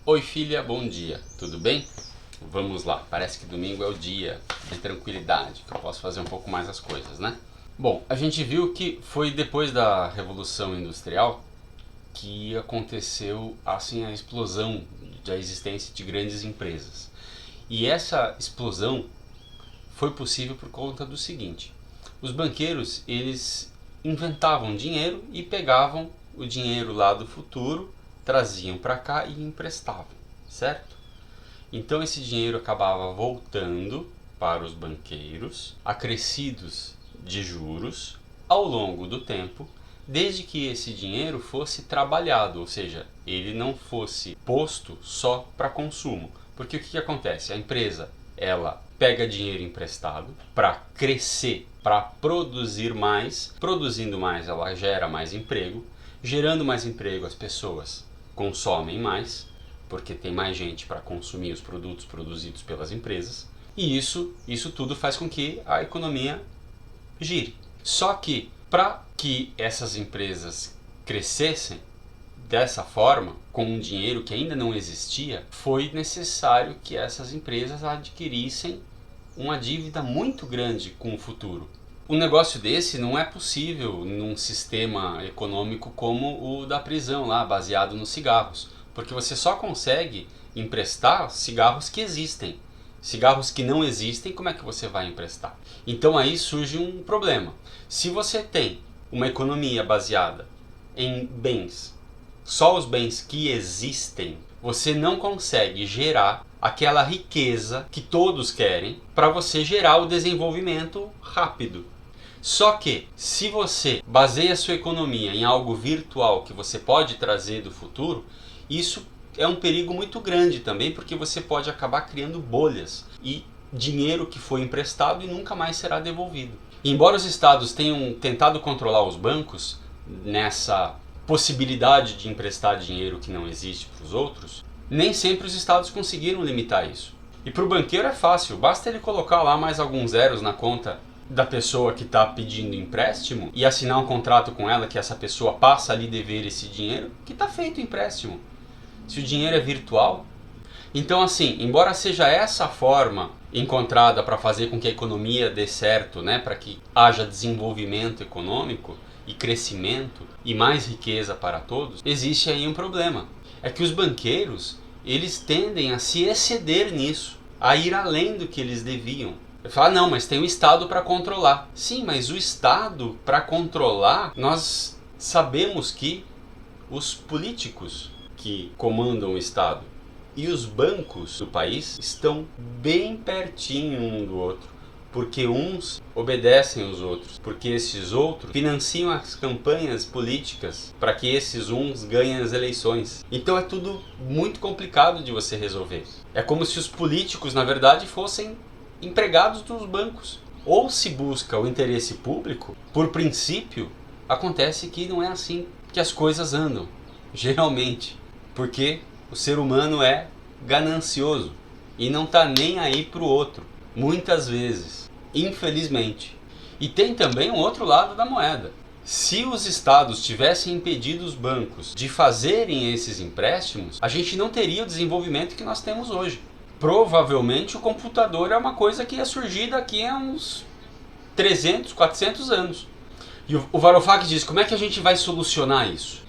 Oi filha, bom dia, tudo bem? Vamos lá, parece que domingo é o dia de tranquilidade, que eu posso fazer um pouco mais as coisas, né? Bom, a gente viu que foi depois da Revolução Industrial que aconteceu assim a explosão da existência de grandes empresas. E essa explosão foi possível por conta do seguinte: os banqueiros, eles inventavam dinheiro e pegavam o dinheiro lá do futuro, traziam para cá e emprestavam, certo? Então esse dinheiro acabava voltando para os banqueiros, acrescidos de juros ao longo do tempo, desde que esse dinheiro fosse trabalhado, ou seja, ele não fosse posto só para consumo. Porque o que acontece? A empresa, ela pega dinheiro emprestado para crescer, para produzir mais. Produzindo mais, ela gera mais emprego. Gerando mais emprego, as pessoas consomem mais, porque tem mais gente para consumir os produtos produzidos pelas empresas. E isso tudo faz com que a economia gire. Só que para que essas empresas crescessem dessa forma, com um dinheiro que ainda não existia, foi necessário que essas empresas adquirissem uma dívida muito grande com o futuro. Um negócio desse não é possível num sistema econômico como o da prisão lá, baseado nos cigarros, porque você só consegue emprestar cigarros que existem. Cigarros que não existem, como é que você vai emprestar? Então aí surge um problema. Se você tem uma economia baseada em bens, só os bens que existem, você não consegue gerar aquela riqueza que todos querem para você gerar o desenvolvimento rápido. Só que, se você baseia a sua economia em algo virtual que você pode trazer do futuro, isso é um perigo muito grande também, porque você pode acabar criando bolhas e dinheiro que foi emprestado e nunca mais será devolvido. Embora os estados tenham tentado controlar os bancos nessa possibilidade de emprestar dinheiro que não existe para os outros, nem sempre os estados conseguiram limitar isso. E para o banqueiro é fácil, basta ele colocar lá mais alguns zeros na conta da pessoa que está pedindo empréstimo e assinar um contrato com ela que essa pessoa passa ali a dever esse dinheiro, que está feito o empréstimo. Se o dinheiro é virtual. Então assim, embora seja essa forma encontrada para fazer com que a economia dê certo, né, para que haja desenvolvimento econômico e crescimento e mais riqueza para todos, existe aí um problema. É que os banqueiros, eles tendem a se exceder nisso, a ir além do que eles deviam. Fala, não, mas tem o Estado para controlar. Sim, mas o Estado para controlar, nós sabemos que os políticos que comandam o Estado e os bancos do país estão bem pertinho um do outro, porque uns obedecem aos outros, porque esses outros financiam as campanhas políticas para que esses uns ganhem as eleições. Então é tudo muito complicado de você resolver. É como se os políticos, na verdade, fossem empregados dos bancos. Ou se busca o interesse público, por princípio, acontece que não é assim que as coisas andam, geralmente, porque o ser humano é ganancioso e não está nem aí para o outro, muitas vezes, infelizmente. E tem também um outro lado da moeda. Se os estados tivessem impedido os bancos de fazerem esses empréstimos, a gente não teria o desenvolvimento que nós temos hoje. Provavelmente o computador é uma coisa que ia surgir daqui a uns 300, 400 anos. E o Varoufakis diz, como é que a gente vai solucionar isso?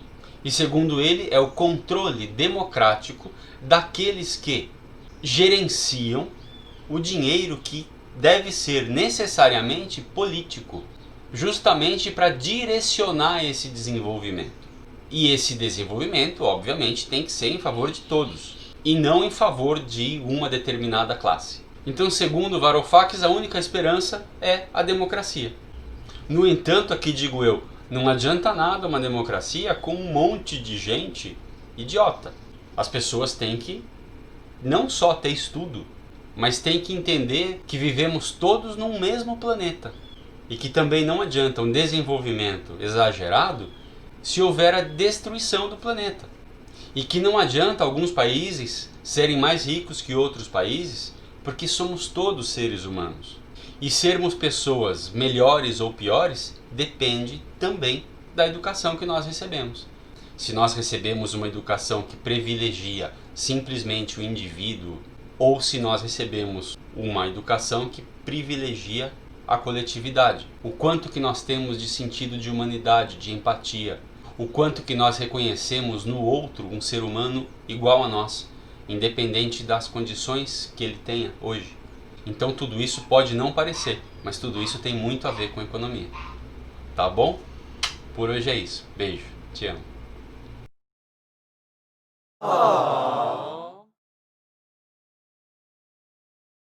E segundo ele, é o controle democrático daqueles que gerenciam o dinheiro que deve ser necessariamente político, justamente para direcionar esse desenvolvimento. E esse desenvolvimento, obviamente, tem que ser em favor de todos, e não em favor de uma determinada classe. Então, segundo Varoufakis, a única esperança é a democracia. No entanto, aqui digo eu, não adianta nada uma democracia com um monte de gente idiota. As pessoas têm que não só ter estudo, mas têm que entender que vivemos todos num mesmo planeta. E que também não adianta um desenvolvimento exagerado se houver a destruição do planeta. E que não adianta alguns países serem mais ricos que outros países, porque somos todos seres humanos. E sermos pessoas melhores ou piores depende também da educação que nós recebemos. se nós recebemos uma educação que privilegia simplesmente o indivíduo ou se nós recebemos uma educação que privilegia a coletividade. O quanto que nós temos de sentido de humanidade, de empatia, o quanto que nós reconhecemos no outro um ser humano igual a nós, independente das condições que ele tenha hoje. Então tudo isso pode não parecer, mas tudo isso tem muito a ver com economia. Tá bom? Por hoje é isso. Beijo. Te amo.